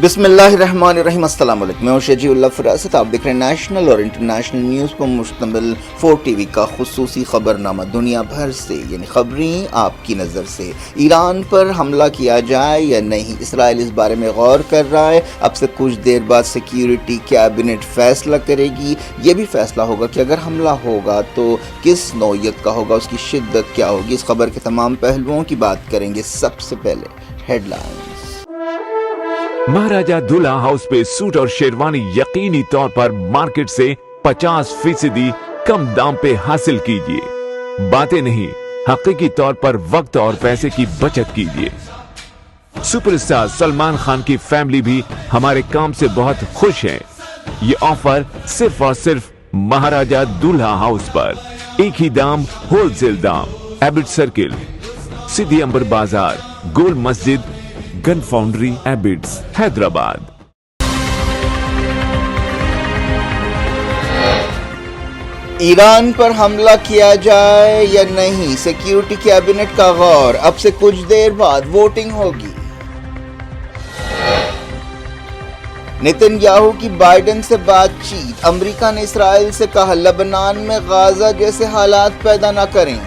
بسم اللہ الرحمن الرحیم۔ السلام علیکم، میں ہوں شجیع اللہ فراست۔ آپ دیکھ رہے ہیں نیشنل اور انٹرنیشنل نیوز پر مشتمل 4 ٹی وی کا خصوصی خبرنامہ۔ دنیا بھر سے یعنی خبریں آپ کی نظر سے۔ ایران پر حملہ کیا جائے یا نہیں، اسرائیل اس بارے میں غور کر رہا ہے۔ اب سے کچھ دیر بعد سیکیورٹی کیبنٹ فیصلہ کرے گی۔ یہ بھی فیصلہ ہوگا کہ اگر حملہ ہوگا تو کس نوعیت کا ہوگا، اس کی شدت کیا ہوگی۔ اس خبر کے تمام پہلوؤں کی بات کریں گے۔ سب سے پہلے ہیڈ لائنز۔ مہاراجہ دولہا ہاؤس پہ سوٹ اور شیروانی یقینی طور پر مارکیٹ سے 50% کم دام پہ حاصل کیجیے۔ باتیں نہیں، حقیقی طور پر وقت اور پیسے کی بچت کیجیے۔ سپر اسٹار سلمان خان کی فیملی بھی ہمارے کام سے بہت خوش ہے۔ یہ آفر صرف اور صرف مہاراجہ دولہا ہاؤس پر، ایک ہی دام، ہول سیل دام، ایبٹ سرکل، سدھی امبر بازار، گول مسجد، گن فاؤنڈری، ایبٹس، حیدرآباد۔ ایران پر حملہ کیا جائے یا نہیں، سیکیورٹی کیبنٹ کا غور۔ اب سے کچھ دیر بعد ووٹنگ ہوگی۔ نیتن یاہو کی بائیڈن سے بات چیت۔ امریکہ نے اسرائیل سے کہا لبنان میں غزہ جیسے حالات پیدا نہ کریں۔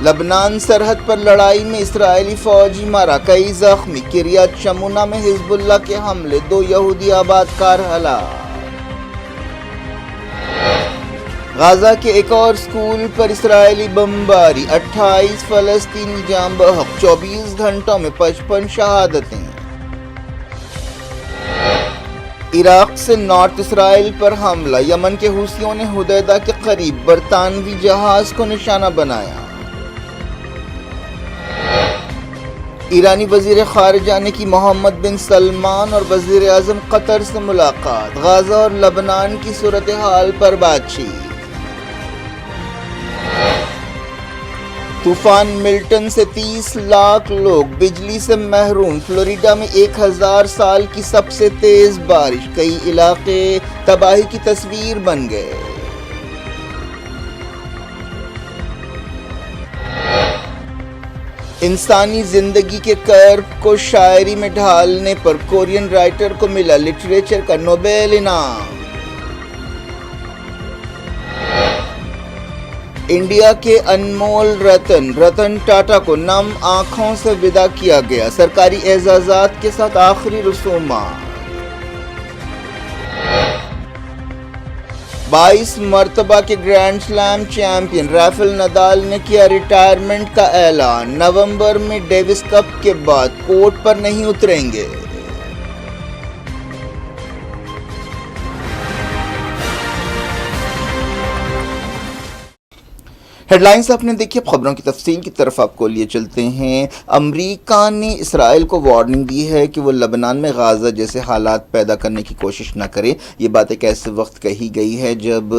لبنان سرحد پر لڑائی میں اسرائیلی فوجی مارا، کئی زخمی۔ کریات شمونہ میں حزب اللہ کے حملے، 2 یہودی آباد کار ہلاک۔ غزہ کے ایک اور سکول پر اسرائیلی بمباری، 28 فلسطینی جاں بحق، 24 گھنٹوں میں 55 شہادتیں۔ عراق سے نارتھ اسرائیل پر حملہ، یمن کے حوثیوں نے حدیدہ کے قریب برطانوی جہاز کو نشانہ بنایا۔ ایرانی وزیر خارجہ نے کی محمد بن سلمان اور وزیر اعظم قطر سے ملاقات، غزہ اور لبنان کی صورتحال پر بات چیت۔ طوفان ملٹن سے 30 لاکھ لوگ بجلی سے محروم، فلوریڈا میں 1000 سال کی سب سے تیز بارش، کئی علاقے تباہی کی تصویر بن گئے۔ انسانی زندگی کے کرب کو شاعری میں ڈھالنے پر کورین رائٹر کو ملا لٹریچر کا نوبل انعام۔ انڈیا کے انمول رتن ٹاٹا کو نم آنکھوں سے ودا کیا گیا، سرکاری اعزازات کے ساتھ آخری رسومات۔ 22 مرتبہ کے grand slam champion Rafael Nadal نے کیا ریٹائرمنٹ کا اعلان، نومبر میں ڈیوس کپ کے بعد کورٹ پر نہیں اتریں گے۔ ہیڈ لائنز آپ نے دیکھی، اب خبروں کی تفصیل کی طرف آپ کو لیے چلتے ہیں۔ امریکہ نے اسرائیل کو وارننگ دی ہے کہ وہ لبنان میں غزہ جیسے حالات پیدا کرنے کی کوشش نہ کرے۔ یہ بات ایک ایسے وقت کہی گئی ہے جب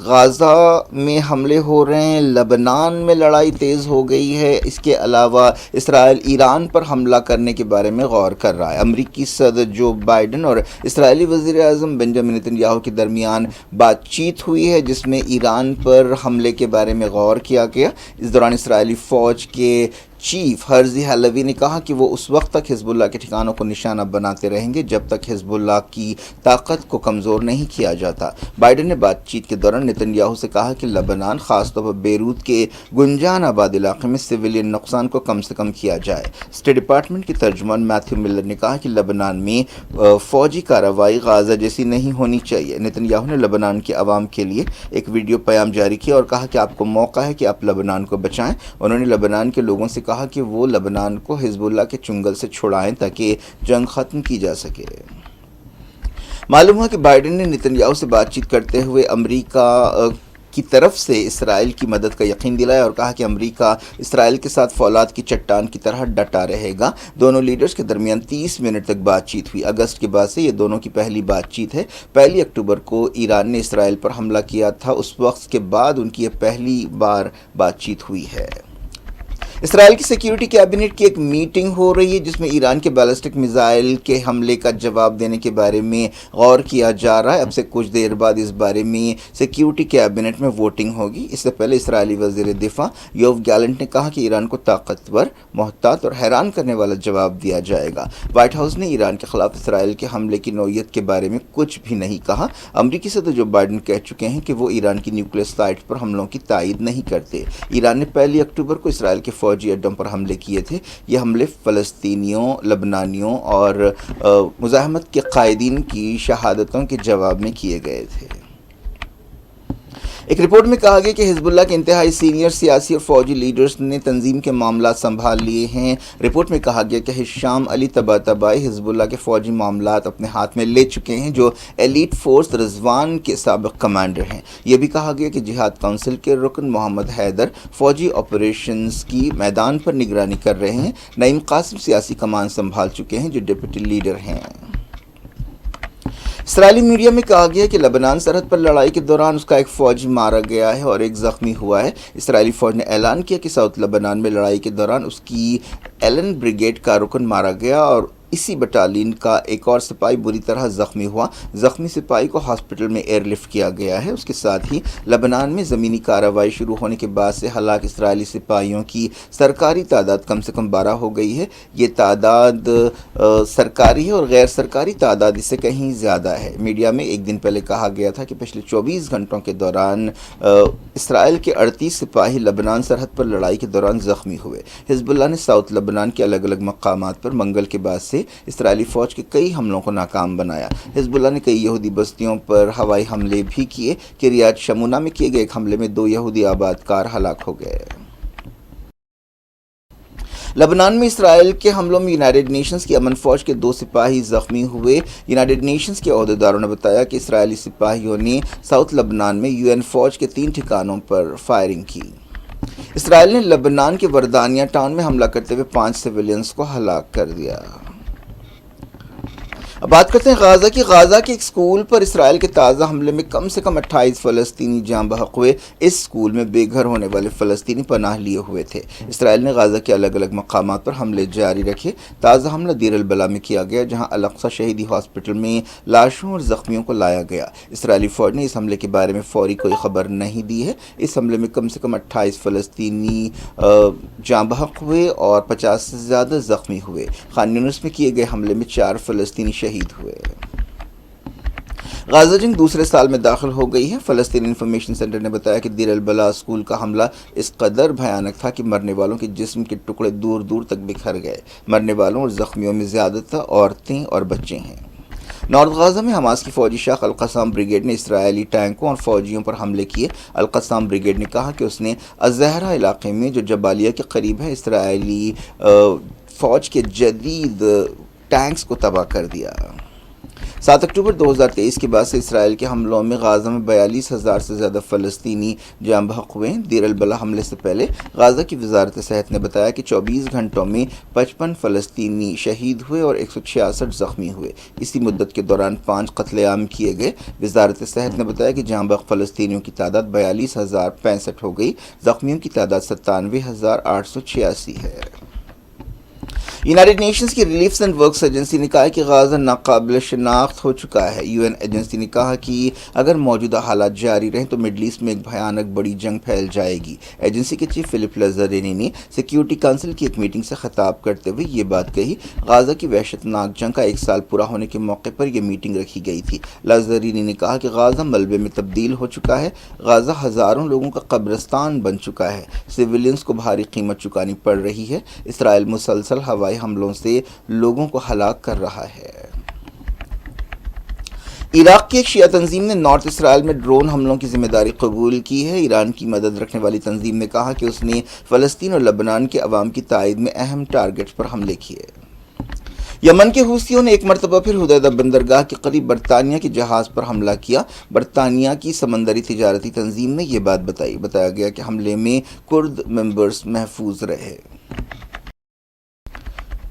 غزہ میں حملے ہو رہے ہیں، لبنان میں لڑائی تیز ہو گئی ہے۔ اس کے علاوہ اسرائیل ایران پر حملہ کرنے کے بارے میں غور کر رہا ہے۔ امریکی صدر جو بائیڈن اور اسرائیلی وزیر اعظم بنجامن نیتن یاہو کے درمیان بات چیت ہوئی ہے، جس میں ایران پر حملے کے بارے میں غور کیا گیا۔ اس دوران اسرائیلی فوج کے چیف ہرزی حلوی نے کہا کہ وہ اس وقت تک حزب اللہ کے ٹھکانوں کو نشانہ بناتے رہیں گے جب تک حزب اللہ کی طاقت کو کمزور نہیں کیا جاتا۔ بائیڈن نے بات چیت کے دوران نیتن یاہو سے کہا کہ لبنان، خاص طور پر بیروت کے گنجان آباد علاقے میں سویلین نقصان کو کم سے کم کیا جائے۔ اسٹیٹ ڈپارٹمنٹ کے ترجمان میتھیو ملر نے کہا کہ لبنان میں فوجی کارروائی غزہ جیسی نہیں ہونی چاہیے۔ نیتن یاہو نے لبنان کے عوام کے لیے ایک ویڈیو پیام جاری کیا اور کہا کہ آپ کو موقع ہے کہ آپ لبنان کو بچائیں۔ انہوں نے لبنان کے لوگوں سے کہا کہ وہ لبنان کو حزب اللہ کے چنگل سے چھڑائیں تاکہ جنگ ختم کی جا سکے۔ معلوم ہوا کہ بائیڈن نے نیتن یاہو سے بات چیت کرتے ہوئے امریکہ کی طرف سے اسرائیل کی مدد کا یقین دلایا اور کہا کہ امریکہ اسرائیل کے ساتھ فولاد کی چٹان کی طرح ڈٹا رہے گا۔ دونوں لیڈرز کے درمیان 30 منٹ تک بات چیت ہوئی۔ اگست کے بعد سے یہ دونوں کی پہلی بات چیت ہے۔ 1 اکتوبر کو ایران نے اسرائیل پر حملہ کیا تھا، اس وقت کے بعد ان کی یہ پہلی بار بات چیت ہوئی ہے۔ اسرائیل کی سیکیورٹی کیبنٹ کی ایک میٹنگ ہو رہی ہے جس میں ایران کے بیلسٹک میزائل کے حملے کا جواب دینے کے بارے میں غور کیا جا رہا ہے۔ اب سے کچھ دیر بعد اس بارے میں سیکیورٹی کیبنٹ میں ووٹنگ ہوگی۔ اس سے پہلے اسرائیلی وزیر دفاع یوو گیلنٹ نے کہا کہ ایران کو طاقتور، محتاط اور حیران کرنے والا جواب دیا جائے گا۔ وائٹ ہاؤس نے ایران کے خلاف اسرائیل کے حملے کی نوعیت کے بارے میں کچھ بھی نہیں کہا۔ امریکی صدر جو بائیڈن کہہ چکے ہیں کہ وہ ایران کی نیوکلیئر سائٹ پر حملوں کی تائید نہیں کرتے۔ ایران نے 1 اکتوبر کو اسرائیل کے فوجی اڈوں پر حملے کیے تھے۔ یہ حملے فلسطینیوں، لبنانیوں اور مزاحمت کے قائدین کی شہادتوں کے جواب میں کیے گئے تھے۔ ایک رپورٹ میں کہا گیا کہ حزب اللہ کے انتہائی سینئر سیاسی اور فوجی لیڈرز نے تنظیم کے معاملات سنبھال لیے ہیں۔ رپورٹ میں کہا گیا کہ ہشام علی طباطبائی حزب اللہ کے فوجی معاملات اپنے ہاتھ میں لے چکے ہیں، جو ایلیٹ فورس رضوان کے سابق کمانڈر ہیں۔ یہ بھی کہا گیا کہ جہاد کونسل کے رکن محمد حیدر فوجی آپریشنز کی میدان پر نگرانی کر رہے ہیں۔ نعیم قاسم سیاسی کمان سنبھال چکے ہیں، جو ڈپٹی لیڈر ہیں۔ اسرائیلی میڈیا میں کہا گیا کہ لبنان سرحد پر لڑائی کے دوران اس کا ایک فوجی مارا گیا ہے اور ایک زخمی ہوا ہے۔ اسرائیلی فوج نے اعلان کیا کہ ساؤتھ لبنان میں لڑائی کے دوران اس کی ایلن بریگیڈ کا رکن مارا گیا اور اسی بٹالین کا ایک اور سپاہی بری طرح زخمی ہوا۔ زخمی سپاہی کو ہاسپٹل میں ایئر لفٹ کیا گیا ہے۔ اس کے ساتھ ہی لبنان میں زمینی کارروائی شروع ہونے کے بعد سے ہلاک اسرائیلی سپاہیوں کی سرکاری تعداد کم سے کم 12 ہو گئی ہے۔ یہ تعداد سرکاری ہے اور غیر سرکاری تعداد اس سے کہیں زیادہ ہے۔ میڈیا میں ایک دن پہلے کہا گیا تھا کہ پچھلے 24 گھنٹوں کے دوران اسرائیل کے 38 سپاہی لبنان سرحد پر لڑائی کے دوران زخمی ہوئے۔ حزب اللہ نے ساؤتھ لبنان کے الگ الگ مقامات پر منگل کے بعد سے اسرائیلی فوج کے کئی حملوں کو ناکام بنایا۔ حزب اللہ نے کئی یہودی بستیوں پر ہوائی حملے بھی کیے کہ ریاض شمونہ میں کیے گئے ایک حملے میں 2 یہودی آبادکار ہلاک ہو گئے۔ لبنان میں اسرائیل کے حملوں میں یونائیٹڈ نیشنز کی امن فوج کے 2 سپاہی زخمی ہوئے۔ یونائیٹڈ نیشنز کے عہدیداروں نے بتایا کہ اسرائیلی سپاہیوں نے ساؤتھ لبنان میں UN فوج کے 3 ٹھکانوں پر فائرنگ کی۔ اسرائیل نے لبنان کے وردانیہ ٹاؤن میں حملہ کرتے ہوئے 5 سویلینز کو ہلاک کر دیا۔ اب بات کرتے ہیں غازہ کے ایک اسکول پر اسرائیل کے تازہ حملے میں کم سے کم 28 فلسطینی جاں بحق ہوئے۔ اس اسکول میں بے گھر ہونے والے فلسطینی پناہ لیے ہوئے تھے۔ اسرائیل نے غازہ کے الگ الگ مقامات پر حملے جاری رکھے۔ تازہ حملہ دیر البلح میں کیا گیا، جہاں الاقصی شہیدی ہاسپٹل میں لاشوں اور زخمیوں کو لایا گیا۔ اسرائیلی فوج نے اس حملے کے بارے میں فوری کوئی خبر نہیں دی ہے۔ اس حملے میں کم سے کم 28 فلسطینی جاں بحق ہوئے اور 50 سے زیادہ زخمی ہوئے۔ خان یونس میں کیے گئے حملے میں 4 فلسطینی شہید ہوئے۔ غازہ جنگ دوسرے سال میں داخل ہو گئی ہے۔ فلسطین انفارمیشن سینٹر نے بتایا کہ دیر البلح اسکول کا حملہ اس قدر بھیانک تھا کہ مرنے والوں کے جسم کے ٹکڑے دور دور تک بکھر گئے۔ مرنے والوں اور زخمیوں میں زیادہ تر عورتیں اور بچے ہیں۔ نارتھ غازہ میں حماس کی فوجی شاخ القسام بریگیڈ نے اسرائیلی ٹینکوں اور فوجیوں پر حملے کیے۔ القسام بریگیڈ نے کہا کہ اس نے الزہرا علاقے میں جو جبالیہ کے قریب ہے اسرائیلی فوج کے جدید ٹینکس کو تباہ کر دیا۔ 7 اکتوبر 2023 کے بعد سے اسرائیل کے حملوں میں غازہ میں 42,000 سے زیادہ فلسطینی جاں بحق ہوئے۔ دیر البلح حملے سے پہلے غازہ کی وزارت صحت نے بتایا کہ 24 گھنٹوں میں 55 فلسطینی شہید ہوئے اور 166 زخمی ہوئے۔ اسی مدت کے دوران 5 قتل عام کیے گئے۔ وزارت صحت نے بتایا کہ جاں بحق فلسطینیوں کی تعداد 42,065 ہو گئی، زخمیوں کی تعداد 97,886 ہے۔ یونائیٹڈ نیشنز کی ریلیف اینڈ ورکس ایجنسی نے کہا کہ غازہ ناقابل شناخت ہو چکا ہے۔ UN ایجنسی نے کہا کہ اگر موجودہ حالات جاری رہیں تو مڈل ایسٹ میں ایک بھیانک بڑی جنگ پھیل جائے گی۔ ایجنسی کے چیف فلپ لازرینی نے سیکیورٹی کونسل کی ایک میٹنگ سے خطاب کرتے ہوئے یہ بات کہی۔ غازہ کی وحشت ناک جنگ کا 1 سال پورا ہونے کے موقع پر یہ میٹنگ رکھی گئی تھی۔ لازرینی نے کہا کہ غازہ ملبے میں تبدیل ہو چکا ہے۔ غازہ ہزاروں لوگوں کا قبرستان بن چکا ہے۔ سویلینز کو بھاری قیمت چکانی پڑ رہی ہے۔ اسرائیل مسلسل ہوائی حملوں سے لوگوں کو ہلاک کر رہا ہے۔ عراق کی ایک شیعہ تنظیم نے نارتھ اسرائیل میں ڈرون حملوں کی ذمہ داری قبول کی ہے۔ ایران کی مدد رکھنے والی تنظیم نے کہا کہ اس نے فلسطین اور لبنان کے عوام کی تائید میں اہم ٹارگٹس پر حملے کیے۔ یمن کے حوثیوں نے ایک مرتبہ پھر حدیدہ بندرگاہ کے قریب برطانیہ کے جہاز پر حملہ کیا۔ برطانیہ کی سمندری تجارتی تنظیم نے یہ بات بتائی۔ بتایا گیا کہ حملے میں کرد ممبرز محفوظ رہے۔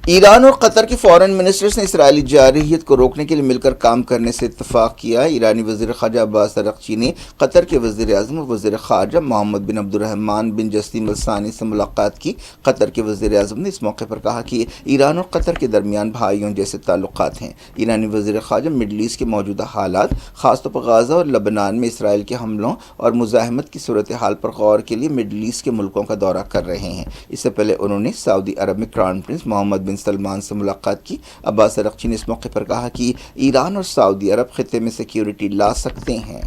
ایران اور قطر کے فارن منسٹرز نے اسرائیلی جارحیت کو روکنے کے لیے مل کر کام کرنے سے اتفاق کیا ہے۔ ایرانی وزیر خارجہ عباس عراقچی نے قطر کے وزیر اعظم اور وزیر خارجہ محمد بن عبد الرحمن بن جسیم الثانی سے ملاقات کی۔ قطر کے وزیر اعظم نے اس موقع پر کہا کہ ایران اور قطر کے درمیان بھائیوں جیسے تعلقات ہیں۔ ایرانی وزیر خارجہ مڈل ایسٹ کے موجودہ حالات، خاص طور پر غزہ اور لبنان میں اسرائیل کے حملوں اور مزاحمت کی صورتحال پر غور کے لیے مڈل ایسٹ کے ملکوں کا دورہ کر رہے ہیں۔ اس سے پہلے انہوں نے سعودی عرب میں کراؤن پرنس محمد بن سلمان سے ملاقات کی۔ عباس عراقچی نے اس موقع پر کہا کہ ایران اور سعودی عرب خطے میں سیکیورٹی لا سکتے ہیں۔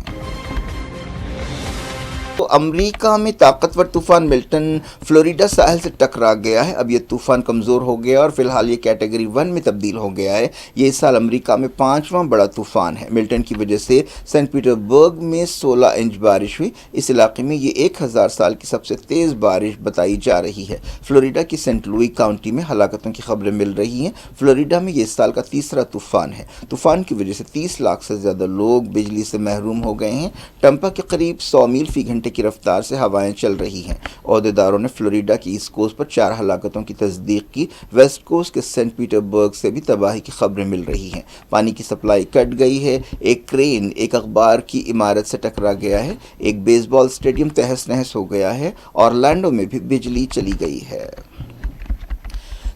تو امریکہ میں طاقتور طوفان ملٹن فلوریڈا ساحل سے ٹکرا گیا ہے۔ اب یہ طوفان کمزور ہو گیا اور فی الحال یہ کیٹیگری 1 میں تبدیل ہو گیا ہے۔ یہ اس سال امریکہ میں 5واں بڑا طوفان ہے۔ ملٹن کی وجہ سے سینٹ پیٹر برگ میں 16 انچ بارش ہوئی۔ اس علاقے میں یہ 1000 سال کی سب سے تیز بارش بتائی جا رہی ہے۔ فلوریڈا کی سینٹ لوئی کاؤنٹی میں ہلاکتوں کی خبریں مل رہی ہیں۔ فلوریڈا میں یہ اس سال کا تیسرا طوفان ہے۔ طوفان کی وجہ سے 30 لاکھ سے زیادہ لوگ بجلی سے محروم ہو گئے ہیں۔ ٹمپا کے قریب 100 میل فی گھنٹے کی رفتار سے ہوائیں چل رہی ہیں۔ عہدیداروں نے فلوریڈا کی ایسٹ کوسٹ پر 4 ہلاکتوں کی تصدیق کی۔ ویسٹ کوسٹ کے سینٹ پیٹر برگ سے بھی تباہی کی خبریں مل رہی ہیں۔ پانی کی سپلائی کٹ گئی ہے۔ ایک کرین ایک اخبار کی عمارت سے ٹکرا گیا ہے۔ ایک بیس بال اسٹیڈیم تہس نہس ہو گیا ہے۔ اورلینڈو میں بھی بجلی چلی گئی ہے۔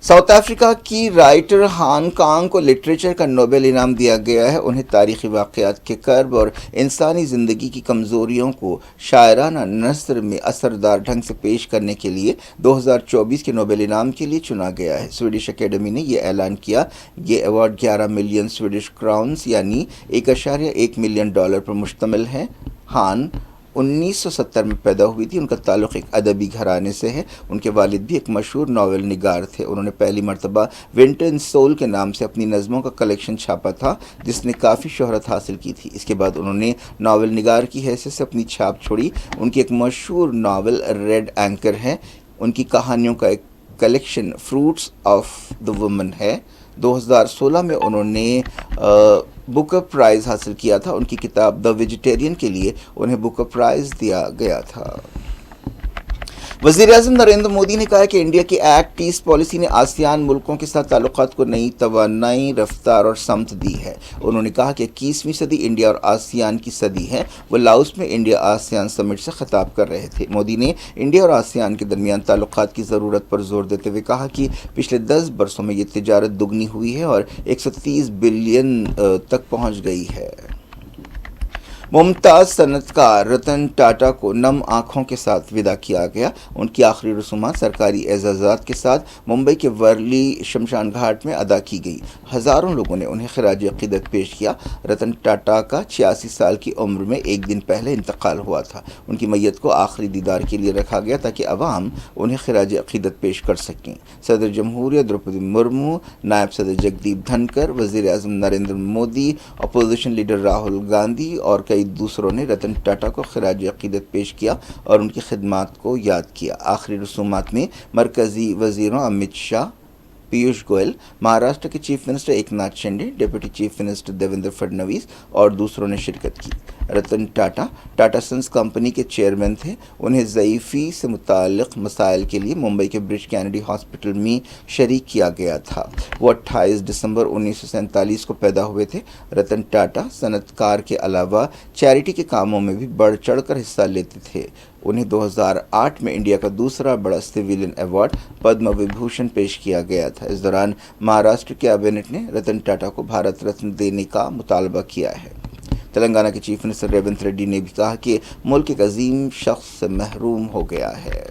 ساؤتھ افریقہ کی رائٹر ہان کانگ کو لٹریچر کا نوبل انعام دیا گیا ہے۔ انہیں تاریخی واقعات کے کرب اور انسانی زندگی کی کمزوریوں کو شاعرانہ نثر میں اثردار ڈھنگ سے پیش کرنے کے لیے 2024 کے نوبل انعام کے لیے چنا گیا ہے۔ سویڈش اکیڈمی نے یہ اعلان کیا۔ یہ ایوارڈ 11 ملین سویڈش کراؤنز یعنی $1.1 ملین پر مشتمل ہے۔ ہان 1970 میں پیدا ہوئی تھی۔ ان کا تعلق ایک ادبی گھرانے سے ہے۔ ان کے والد بھی ایک مشہور ناول نگار تھے۔ انہوں نے پہلی مرتبہ ونٹر ان سول کے نام سے اپنی نظموں کا کلیکشن چھاپا تھا، جس نے کافی شہرت حاصل کی تھی۔ اس کے بعد انہوں نے ناول نگار کی حیثیت سے اپنی چھاپ چھوڑی۔ ان کی ایک مشہور ناول ریڈ اینکر ہے۔ ان کی کہانیوں کا ایک collection fruits of the woman ہے۔ 2016 میں انہوں نے بکر پرائز حاصل کیا تھا۔ ان کی کتاب دا ویجیٹیرین کے لیے انہیں بکر پرائز دیا گیا تھا۔ وزیر اعظم نریندر مودی نے کہا کہ انڈیا کی ایکٹ ایسٹ پالیسی نے آسیان ملکوں کے ساتھ تعلقات کو نئی توانائی، رفتار اور سمت دی ہے۔ انہوں نے کہا کہ 21ویں صدی انڈیا اور آسیان کی صدی ہے۔ وہ لاؤس میں انڈیا آسیان سمٹ سے خطاب کر رہے تھے۔ مودی نے انڈیا اور آسیان کے درمیان تعلقات کی ضرورت پر زور دیتے ہوئے کہا کہ پچھلے 10 برسوں میں یہ تجارت دگنی ہوئی ہے اور 130 بلین تک پہنچ گئی ہے۔ ممتاز صنعت کار رتن ٹاٹا کو نم آنکھوں کے ساتھ وداع کیا گیا۔ ان کی آخری رسومات سرکاری اعزازات کے ساتھ ممبئی کے ورلی شمشان گھاٹ میں ادا کی گئی۔ ہزاروں لوگوں نے انہیں خراج عقیدت پیش کیا۔ رتن ٹاٹا کا 86 سال کی عمر میں ایک دن پہلے انتقال ہوا تھا۔ ان کی میت کو آخری دیدار کے لیے رکھا گیا تاکہ عوام انہیں خراج عقیدت پیش کر سکیں۔ صدر جمہوریہ دروپدی مرمو، نائب صدر جگدیپ دھنکر، وزیر اعظم نریندر مودی، اپوزیشن لیڈر راہل گاندھی اور کئی دوسروں نے رتن ٹاٹا کو خراج عقیدت پیش کیا اور ان کی خدمات کو یاد کیا۔ آخری رسومات میں مرکزی وزیروں امت شاہ، پیوش گوئل، مہاراشٹر کے chief minister Eknath Shinde, deputy chief minister Devendra Fadnavis اور دوسروں نے شرکت کی۔ رتن ٹاٹا ٹاٹا سنز کمپنی کے چیئرمین تھے۔ انہیں ضعیفی سے متعلق مسائل کے لیے ممبئی کے برج کینیڈی ہاسپٹل میں شریک کیا گیا تھا۔ وہ 28 دسمبر 1947 کو پیدا ہوئے تھے۔ رتن ٹاٹا صنعت کار کے علاوہ چیریٹی کے کاموں میں بھی بڑھ چڑھ کر حصہ لیتے تھے۔ انہیں 2008 میں انڈیا کا دوسرا بڑا سویلین ایوارڈ پدم وبھوشن پیش کیا گیا تھا۔ اس دوران مہاراشٹر کیبنٹ نے رتن ٹاٹا کو بھارت رتن دینے کا مطالبہ کیا ہے۔ تلنگانہ کے چیف منسٹر ریونت ریڈی نے بھی کہا کہ ملک ایک عظیم شخص سے محروم ہو گیا ہے۔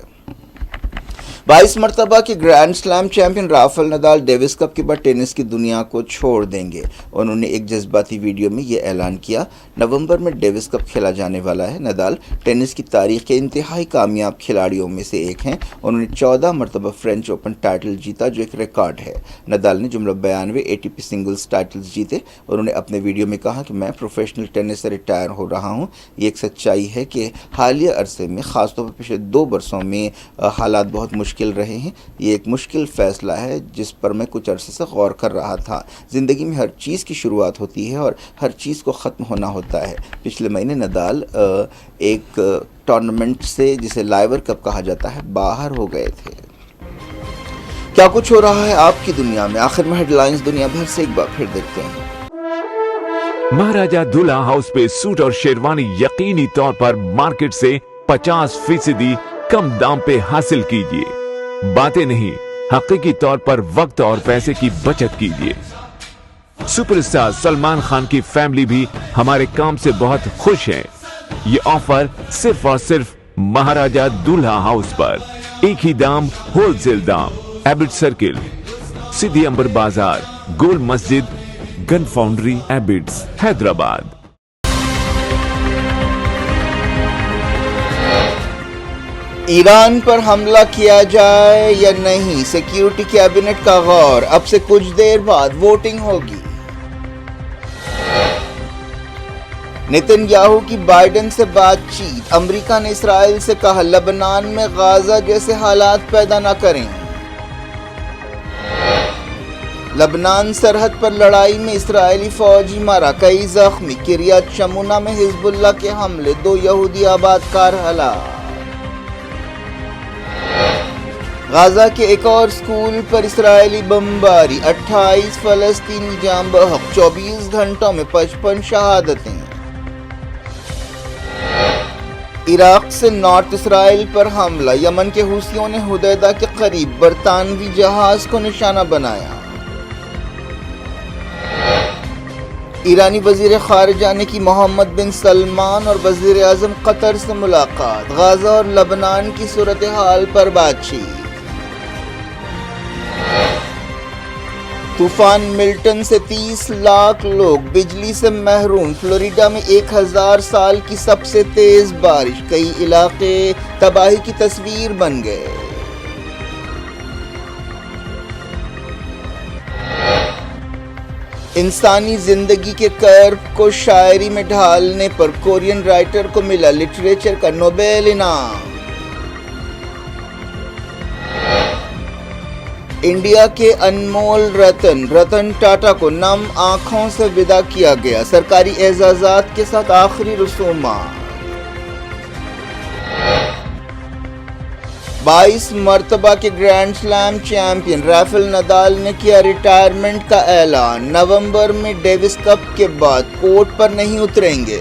22 مرتبہ کے grand slam champion Rafael Nadal Davis cup کے بعد ٹینس کی دنیا کو چھوڑ دیں گے۔ انہوں نے ایک جذباتی ویڈیو میں یہ اعلان کیا۔ نومبر میں ڈیوس کپ کھیلا جانے والا ہے۔ نڈال ٹینس کی تاریخ کے انتہائی کامیاب کھلاڑیوں میں سے ایک ہیں۔ انہوں نے 14 مرتبہ فرینچ اوپن ٹائٹل جیتا، جو ایک ریکارڈ ہے۔ نڈال نے جملہ 92 ATP سنگلز ٹائٹلز جیتے۔ انہوں نے اپنے ویڈیو میں کہا کہ میں پروفیشنل ٹینس سے ریٹائر ہو رہا ہوں۔ یہ ایک سچائی ہے کہ حالیہ عرصے میں، خاص طور پر پچھلے 2 برسوں میں حالات بہت مشکل رہے ہیں۔ یہ ایک مشکل فیصلہ ہے جس پر میں کچھ عرصے سے غور کر رہا تھا۔ زندگی میں ہر چیز کی شروعات ہوتی ہے اور ہر چیز کو ختم ہونا ہوتا ہے۔ پچھلے مہینے نڈال ایک ٹورنامنٹ سے، جسے لائیور کپ کہا جاتا ہے، باہر ہو گئے تھے۔ کیا کچھ ہو رہا ہے آپ کی دنیا میں؟ آخر میں ہیڈ لائنز دنیا بھر سے ایک بار پھر دیکھتے ہیں۔ مہاراجہ دلہا ہاؤس پہ سوٹ اور شیروانی یقینی طور پر مارکیٹ سے 50% کم دام پہ حاصل کیجیے۔ باتیں نہیں، حقیقی طور پر وقت اور پیسے کی بچت کیجیے۔ سپر اسٹار سلمان خان کی فیملی بھی ہمارے کام سے بہت خوش ہے۔ یہ آفر صرف اور صرف مہاراجہ دلہا ہاؤس پر، ایک ہی دام، ہول سیل دام، ایبٹ سرکل، سدھی امبر بازار، گول مسجد، گن فاؤنڈری، ایبٹس، حیدرآباد۔ ایران پر حملہ کیا جائے یا نہیں، سیکیورٹی کیبنٹ کا غور، اب سے کچھ دیر بعد ووٹنگ ہوگی۔ نیتن یاہو کی بائیڈن سے بات چیت، امریکہ نے اسرائیل سے کہا لبنان میں غازہ جیسے حالات پیدا نہ کریں۔ لبنان سرحد پر لڑائی میں اسرائیلی فوجی مارا، کئی زخمی، کریات شمونہ میں حزب اللہ کے حملے، 2 یہودی آباد کار ہلاک۔ غزہ کے ایک اور سکول پر اسرائیلی بمباری، 28 فلسطینی جاں بحق، 24 گھنٹوں میں 55 شہادتیں۔ عراق سے نارتھ اسرائیل پر حملہ، یمن کے حوثیوں نے حدیدہ کے قریب برطانوی جہاز کو نشانہ بنایا۔ ایرانی وزیر خارجہ نے کی محمد بن سلمان اور وزیر اعظم قطر سے ملاقات، غزہ اور لبنان کی صورتحال پر بات چیت۔ طوفان ملٹن سے 30 لاکھ لوگ بجلی سے محروم، فلوریڈا میں 1000 سال کی سب سے تیز بارش، کئی علاقے تباہی کی تصویر بن گئے۔ انسانی زندگی کے کرب کو شاعری میں ڈھالنے پر کورین رائٹر کو ملا لٹریچر کا نوبل انعام۔ انڈیا کے انمول رتن ٹاٹا کو نم آنکھوں سے ودا کیا گیا، سرکاری اعزازات کے ساتھ آخری رسومات۔ 22 مرتبہ کے grand slam champion Rafael Nadal نے کیا ریٹائرمنٹ کا اعلان، نومبر میں ڈیوس کپ کے بعد کورٹ پر نہیں اتریں گے۔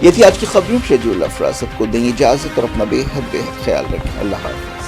یہ تھی آج کی خبروں، شیجول افراد سب کو دیں اجازت اور اپنا بے حد خیال رکھیں۔ اللہ حافظ۔